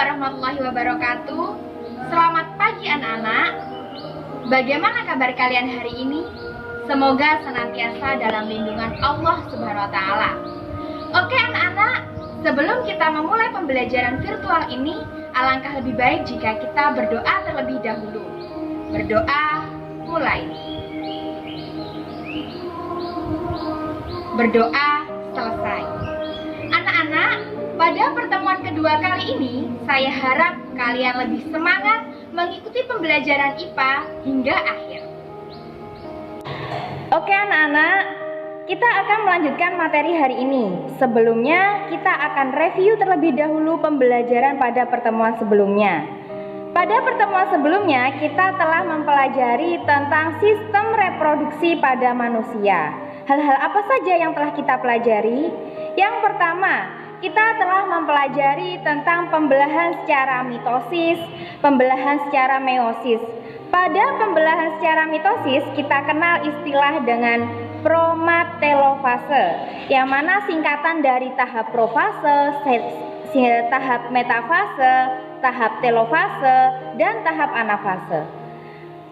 warahmatullahi wabarakatuh. Selamat pagi anak-anak. Bagaimana kabar kalian hari ini? Semoga senantiasa dalam lindungan Allah Subhanahu wa taala. Oke anak-anak, sebelum kita memulai pembelajaran virtual ini, alangkah lebih baik jika kita berdoa terlebih dahulu. Berdoa, mulai. Berdoa, selesai. Anak-anak, pada pertemuan kedua kali ini, saya harap kalian lebih semangat mengikuti pembelajaran IPA hingga akhir. Oke anak-anak, kita akan melanjutkan materi hari ini. Sebelumnya, kita akan review terlebih dahulu pembelajaran pada pertemuan sebelumnya. Pada pertemuan sebelumnya, kita telah mempelajari tentang sistem reproduksi pada manusia. Hal-hal apa saja yang telah kita pelajari? Yang pertama, kita telah mempelajari tentang pembelahan secara mitosis, pembelahan secara meiosis. Pada pembelahan secara mitosis, kita kenal istilah dengan promatelofase, yang mana singkatan dari tahap profase, tahap metafase, tahap telofase, dan tahap anafase.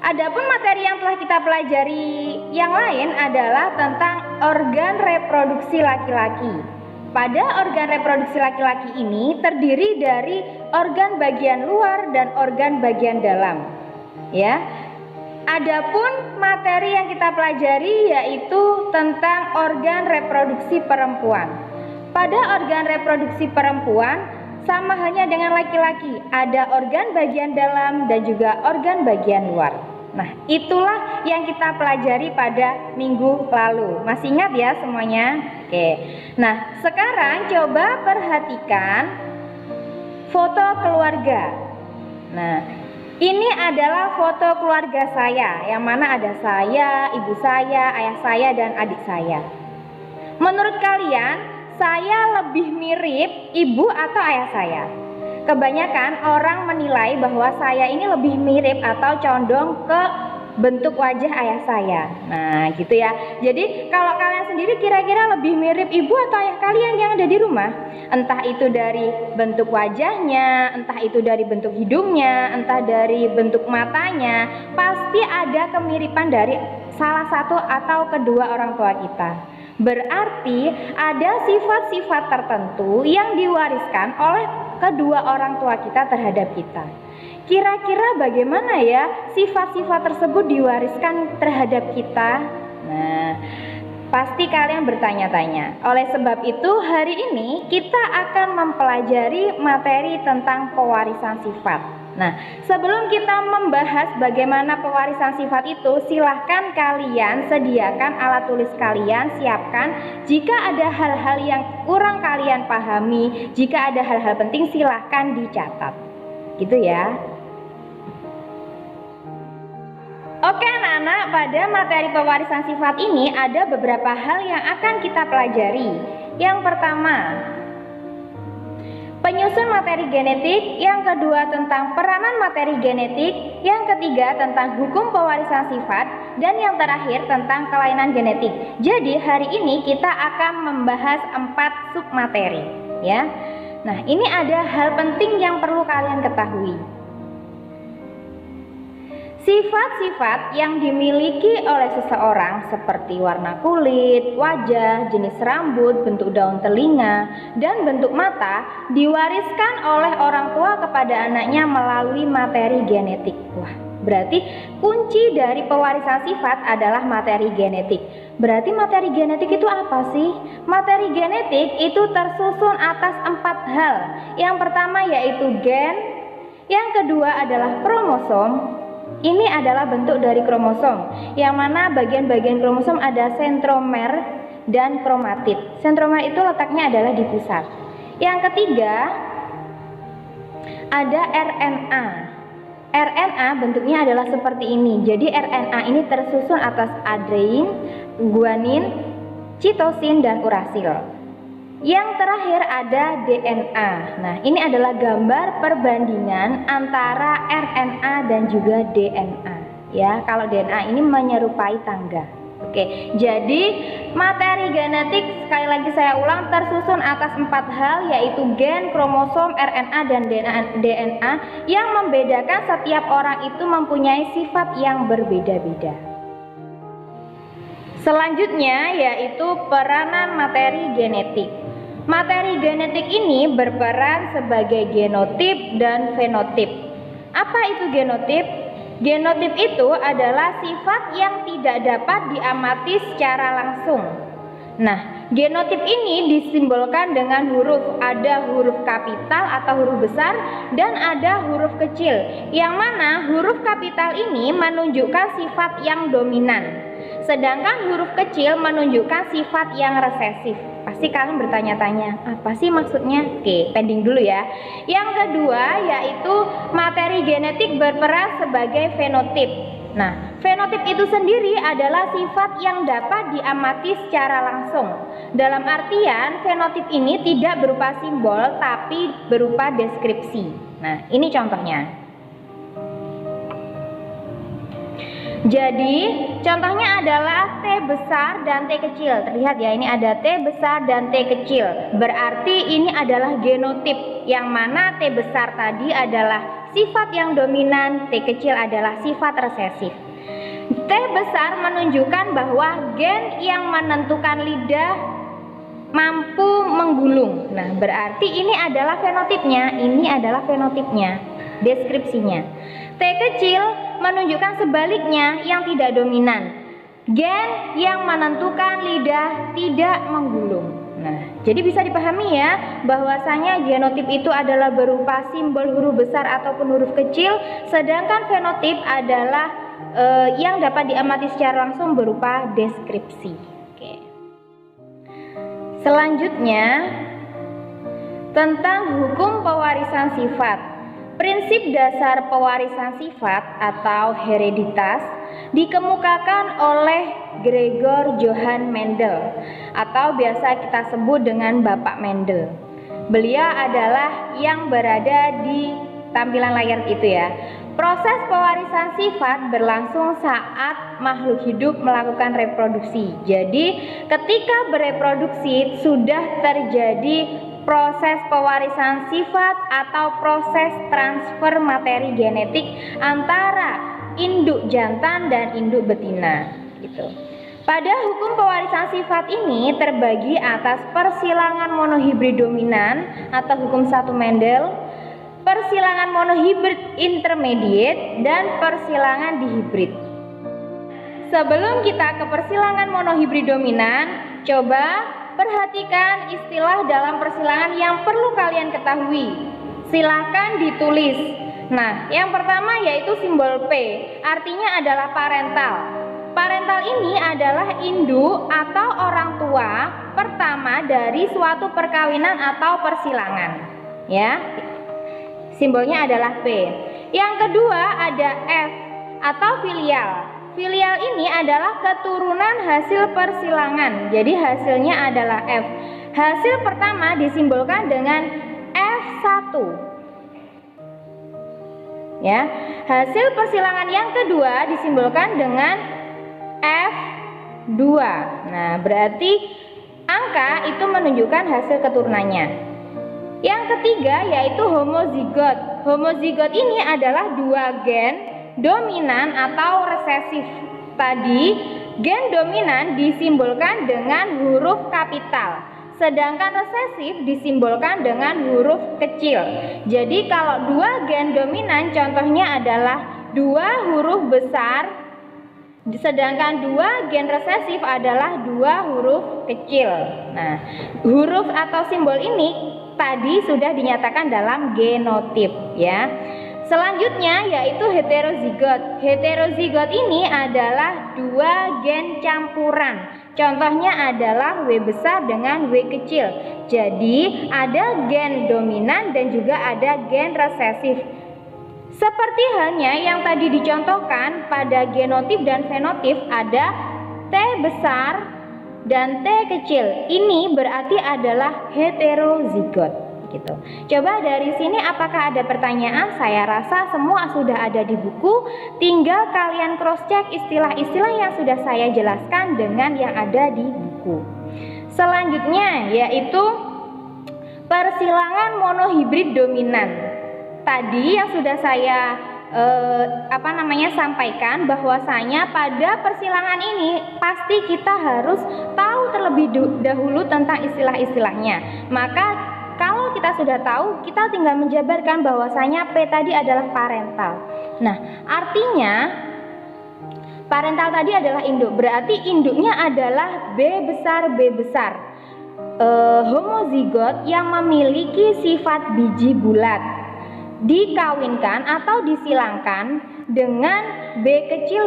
Adapun materi yang telah kita pelajari yang lain adalah tentang organ reproduksi laki-laki. Pada organ reproduksi laki-laki ini terdiri dari organ bagian luar dan organ bagian dalam. Ya. Adapun materi yang kita pelajari yaitu tentang organ reproduksi perempuan. Pada organ reproduksi perempuan sama halnya dengan laki-laki, ada organ bagian dalam dan juga organ bagian luar. Nah, itulah yang kita pelajari pada minggu lalu. Masih ingat ya semuanya? Oke. Nah, sekarang coba perhatikan foto keluarga. Nah, ini adalah foto keluarga saya, yang mana ada saya, ibu saya, ayah saya, dan adik saya. Menurut kalian, saya lebih mirip ibu atau ayah saya? Kebanyakan orang menilai bahwa saya ini lebih mirip atau condong ke bentuk wajah ayah saya. Nah, gitu ya. Jadi, kalau kalian sendiri kira-kira lebih mirip ibu atau ayah kalian yang ada di rumah? Entah itu dari bentuk wajahnya, entah itu dari bentuk hidungnya, entah dari bentuk matanya, pasti ada kemiripan dari salah satu atau kedua orang tua kita. Berarti ada sifat-sifat tertentu yang diwariskan oleh kedua orang tua kita terhadap kita. Kira-kira bagaimana ya sifat-sifat tersebut diwariskan terhadap kita? Nah, pasti kalian bertanya-tanya. Oleh sebab itu, hari ini kita akan mempelajari materi tentang pewarisan sifat. Nah, sebelum kita membahas bagaimana pewarisan sifat itu, silahkan kalian sediakan alat tulis kalian, siapkan. Jika ada hal-hal yang kurang kalian pahami, jika ada hal-hal penting, silahkan dicatat. Gitu ya. Oke anak-anak, pada materi pewarisan sifat ini ada beberapa hal yang akan kita pelajari. Yang pertama, penyusun materi genetik, yang kedua tentang peranan materi genetik, yang ketiga tentang hukum pewarisan sifat, dan yang terakhir tentang kelainan genetik. Jadi hari ini kita akan membahas 4 submateri, ya. Nah, ini ada hal penting yang perlu kalian ketahui. Sifat-sifat yang dimiliki oleh seseorang seperti warna kulit, wajah, jenis rambut, bentuk daun telinga, dan bentuk mata diwariskan oleh orang tua kepada anaknya melalui materi genetik. Wah, berarti kunci dari pewarisan sifat adalah materi genetik. Berarti materi genetik itu apa sih? Materi genetik itu tersusun atas 4 hal. Yang pertama yaitu gen, yang kedua adalah kromosom. Ini adalah bentuk dari kromosom, yang mana bagian-bagian kromosom ada sentromer dan kromatid. Sentromer itu letaknya adalah di pusat. Yang ketiga ada RNA. RNA bentuknya adalah seperti ini. Jadi RNA ini tersusun atas adenin, guanin, citosin, dan urasil. Yang terakhir ada DNA. Nah, ini adalah gambar perbandingan antara RNA dan juga DNA. Ya, kalau DNA ini menyerupai tangga. Oke, jadi materi genetik sekali lagi saya ulang tersusun atas 4 hal, yaitu gen, kromosom, RNA, dan DNA yang membedakan setiap orang itu mempunyai sifat yang berbeda-beda. Selanjutnya yaitu peranan materi genetik. Materi genetik ini berperan sebagai genotip dan fenotip. Apa itu genotip? Genotip itu adalah sifat yang tidak dapat diamati secara langsung. Nah, genotip ini disimbolkan dengan huruf. Ada huruf kapital atau huruf besar dan ada huruf kecil. Yang mana huruf kapital ini menunjukkan sifat yang dominan, sedangkan huruf kecil menunjukkan sifat yang resesif. Pasti kalian bertanya-tanya, apa sih maksudnya? Oke, pending dulu ya. Yang kedua yaitu materi genetik berperan sebagai fenotip. Nah, fenotip itu sendiri adalah sifat yang dapat diamati secara langsung. Dalam artian, fenotip ini tidak berupa simbol tapi berupa deskripsi. Nah, ini contohnya. Jadi contohnya adalah T besar dan T kecil. Terlihat ya, ini ada T besar dan T kecil. Berarti ini adalah genotip, yang mana T besar tadi adalah sifat yang dominan, T kecil adalah sifat resesif. T besar menunjukkan bahwa gen yang menentukan lidah mampu menggulung. Nah, berarti ini adalah fenotipnya, deskripsinya. T kecil menunjukkan sebaliknya, yang tidak dominan, gen yang menentukan lidah tidak menggulung. Nah, jadi bisa dipahami ya bahwasanya genotip itu adalah berupa simbol huruf besar ataupun huruf kecil, sedangkan fenotip adalah yang dapat diamati secara langsung berupa deskripsi. Oke. Selanjutnya tentang hukum pewarisan sifat. Prinsip dasar pewarisan sifat atau hereditas dikemukakan oleh Gregor Johann Mendel atau biasa kita sebut dengan Bapak Mendel. Beliau adalah yang berada di tampilan layar itu ya. Proses pewarisan sifat berlangsung saat makhluk hidup melakukan reproduksi. Jadi ketika bereproduksi sudah terjadi proses pewarisan sifat atau proses transfer materi genetik antara induk jantan dan induk betina gitu. Pada hukum pewarisan sifat ini terbagi atas persilangan monohibrid dominan atau hukum 1 Mendel, persilangan monohibrid intermediate, dan persilangan dihibrid. Sebelum kita ke persilangan monohibrid dominan, coba perhatikan istilah dalam persilangan yang perlu kalian ketahui. Silahkan ditulis. Nah, yang pertama yaitu simbol P, artinya adalah parental. Parental ini adalah induk atau orang tua pertama dari suatu perkawinan atau persilangan. Ya, simbolnya adalah P. Yang kedua ada F atau filial. Filial ini adalah keturunan hasil persilangan. Jadi hasilnya adalah F. Hasil pertama disimbolkan dengan F1. Ya, hasil persilangan yang kedua disimbolkan dengan F2. Nah, berarti angka itu menunjukkan hasil keturunannya. Yang ketiga yaitu homozigot. Homozigot ini adalah dua gen dominan atau resesif. Tadi gen dominan disimbolkan dengan huruf kapital, sedangkan resesif disimbolkan dengan huruf kecil. Jadi kalau dua gen dominan contohnya adalah dua huruf besar, sedangkan dua gen resesif adalah dua huruf kecil. Nah, huruf atau simbol ini tadi sudah dinyatakan dalam genotip ya. Selanjutnya yaitu heterozigot. Heterozigot ini adalah dua gen campuran. Contohnya adalah W besar dengan W kecil. Jadi ada gen dominan dan juga ada gen resesif. Seperti halnya yang tadi dicontohkan pada genotip dan fenotip, ada T besar dan T kecil. Ini berarti adalah heterozigot. gitu. Coba dari sini apakah ada pertanyaan? Saya rasa semua sudah ada di buku, tinggal kalian cross check istilah-istilah yang sudah saya jelaskan dengan yang ada di buku. Selanjutnya yaitu persilangan monohibrid dominan. Tadi yang sudah saya sampaikan bahwasanya pada persilangan ini pasti kita harus tahu terlebih dahulu tentang istilah-istilahnya. Maka kalau kita sudah tahu, kita tinggal menjabarkan bahwasanya P tadi adalah parental. Nah, artinya parental tadi adalah induk, berarti induknya adalah B besar homozigot yang memiliki sifat biji bulat, dikawinkan atau disilangkan dengan B kecil,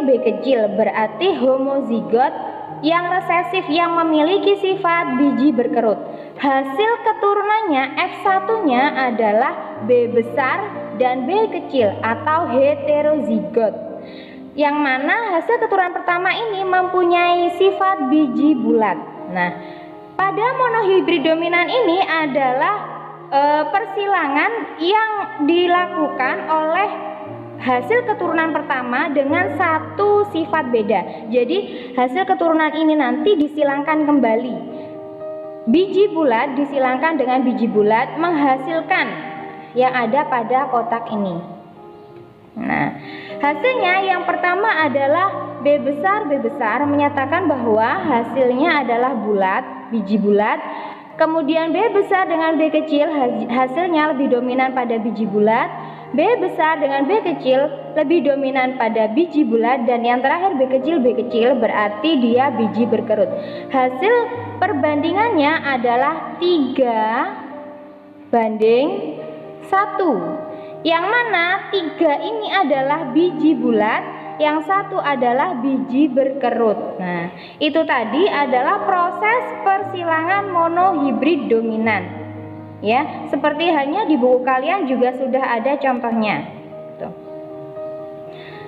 berarti homozigot yang resesif yang memiliki sifat biji berkerut. Hasil keturunannya F1-nya adalah B besar dan B kecil atau heterozigot, yang mana hasil keturunan pertama ini mempunyai sifat biji bulat. Nah, pada monohibrid dominan ini adalah persilangan yang dilakukan oleh hasil keturunan pertama dengan satu sifat beda. Jadi hasil keturunan ini nanti disilangkan kembali. Biji bulat disilangkan dengan biji bulat menghasilkan yang ada pada kotak ini. Nah, hasilnya yang pertama adalah B besar menyatakan bahwa hasilnya adalah bulat, biji bulat. Kemudian B besar dengan B kecil hasilnya lebih dominan pada biji bulat. B besar dengan B kecil lebih dominan pada biji bulat. Dan yang terakhir B kecil berarti dia biji berkerut. Hasil perbandingannya adalah 3:1, yang mana 3 ini adalah biji bulat, yang satu adalah biji berkerut. Nah, itu tadi adalah proses persilangan monohibrid dominan. Ya, seperti halnya di buku kalian juga sudah ada contohnya. Tuh.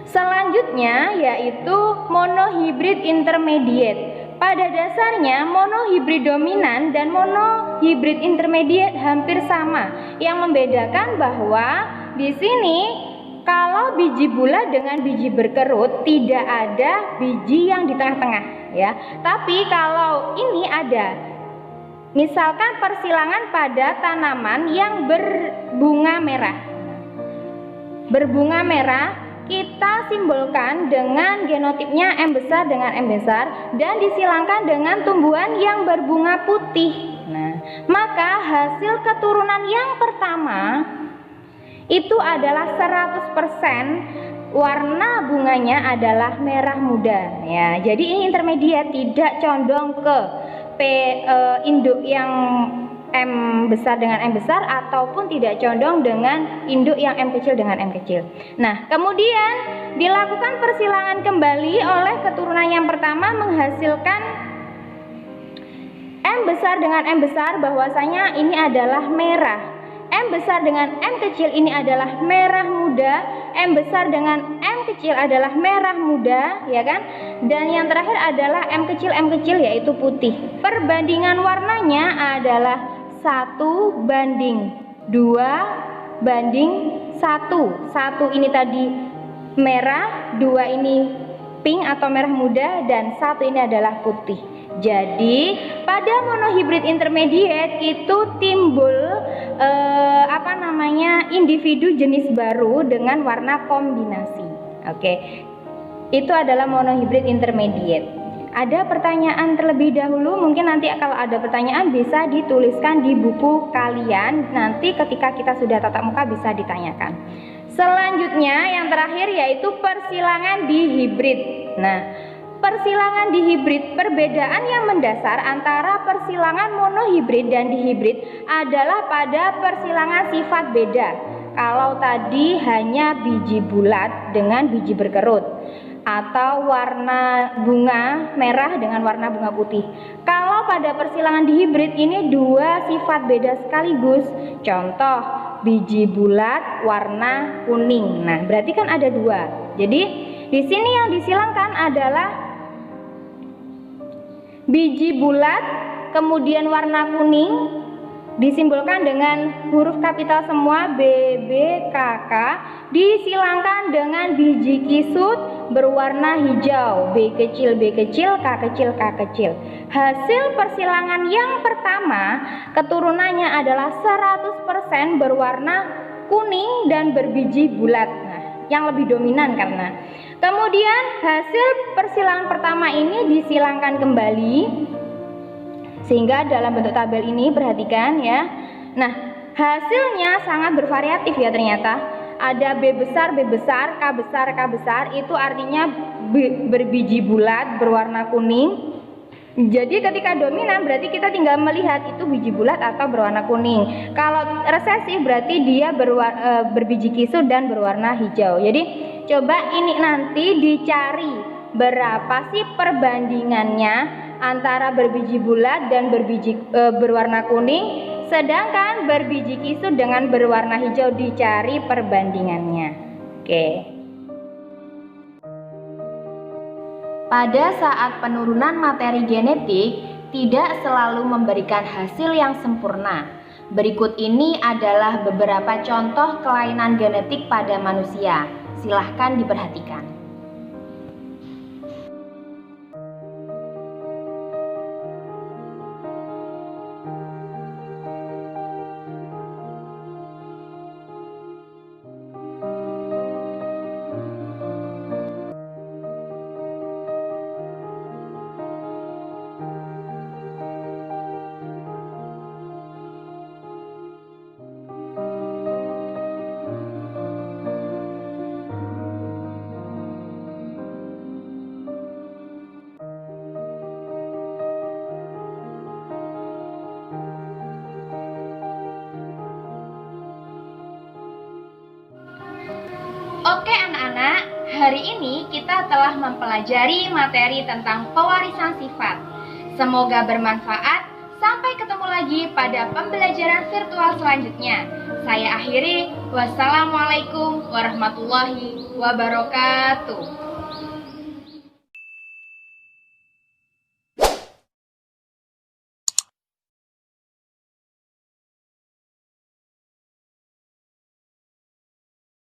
Selanjutnya yaitu monohibrid intermediate. Pada dasarnya monohibrid dominan dan monohibrid intermediate hampir sama. Yang membedakan bahwa di sini kalau biji bulat dengan biji berkerut tidak ada biji yang di tengah-tengah, ya. Tapi kalau ini ada, misalkan persilangan pada tanaman yang berbunga merah, kita simbolkan dengan genotipnya M besar dengan M besar dan disilangkan dengan tumbuhan yang berbunga putih. Nah, maka hasil keturunan yang pertama itu adalah 100% warna bunganya adalah merah muda, ya. Jadi ini intermediate, tidak condong ke induk yang M besar dengan M besar ataupun tidak condong dengan induk yang M kecil dengan M kecil. Nah, kemudian dilakukan persilangan kembali oleh keturunan yang pertama menghasilkan M besar dengan M besar, bahwasanya ini adalah merah. M besar dengan M kecil ini adalah merah muda, M besar dengan M kecil adalah merah muda, ya kan? Dan yang terakhir adalah M kecil yaitu putih. Perbandingan warnanya adalah 1:2:1. 1 ini tadi merah, 2 ini pink atau merah muda, dan 1 ini adalah putih. Jadi pada monohibrid intermediate itu timbul individu jenis baru dengan warna kombinasi. Oke. Itu adalah monohibrid intermediate. Ada pertanyaan terlebih dahulu, mungkin nanti kalau ada pertanyaan bisa dituliskan di buku kalian, nanti ketika kita sudah tatap muka bisa ditanyakan. Selanjutnya yang terakhir yaitu persilangan dihibrid. Nah, persilangan dihibrid, perbedaan yang mendasar antara persilangan monohibrid dan dihibrid adalah pada persilangan sifat beda. Kalau tadi hanya biji bulat dengan biji berkerut, atau warna bunga merah dengan warna bunga putih. Kalau pada persilangan dihibrid ini dua sifat beda sekaligus. Contoh, biji bulat warna kuning. Nah, berarti kan ada dua. Jadi di sini yang disilangkan adalah biji bulat, kemudian warna kuning, disimbolkan dengan huruf kapital semua B, B, K, K, disilangkan dengan biji kisut berwarna hijau, B kecil, B kecil, K kecil, K kecil. Hasil persilangan yang pertama, keturunannya adalah 100% berwarna kuning dan berbiji bulat. Nah, yang lebih dominan karena. Kemudian hasil persilangan pertama ini disilangkan kembali, sehingga dalam bentuk tabel ini perhatikan ya. Nah, hasilnya sangat bervariatif ya ternyata. Ada B besar, B besar, K besar, K besar, itu artinya berbiji bulat berwarna kuning. Jadi ketika dominan berarti kita tinggal melihat itu biji bulat atau berwarna kuning. Kalau resesif berarti dia berbiji kisut dan berwarna hijau. Jadi coba ini nanti dicari berapa sih perbandingannya antara berbiji bulat dan berwarna kuning, sedangkan berbiji kisut dengan berwarna hijau, dicari perbandingannya. Oke. Pada saat penurunan materi genetik tidak selalu memberikan hasil yang sempurna. Berikut ini adalah beberapa contoh kelainan genetik pada manusia. Silahkan diperhatikan. Oke anak-anak, hari ini kita telah mempelajari materi tentang pewarisan sifat. Semoga bermanfaat. Sampai ketemu lagi pada pembelajaran virtual selanjutnya. Saya akhiri. Wassalamualaikum warahmatullahi wabarakatuh.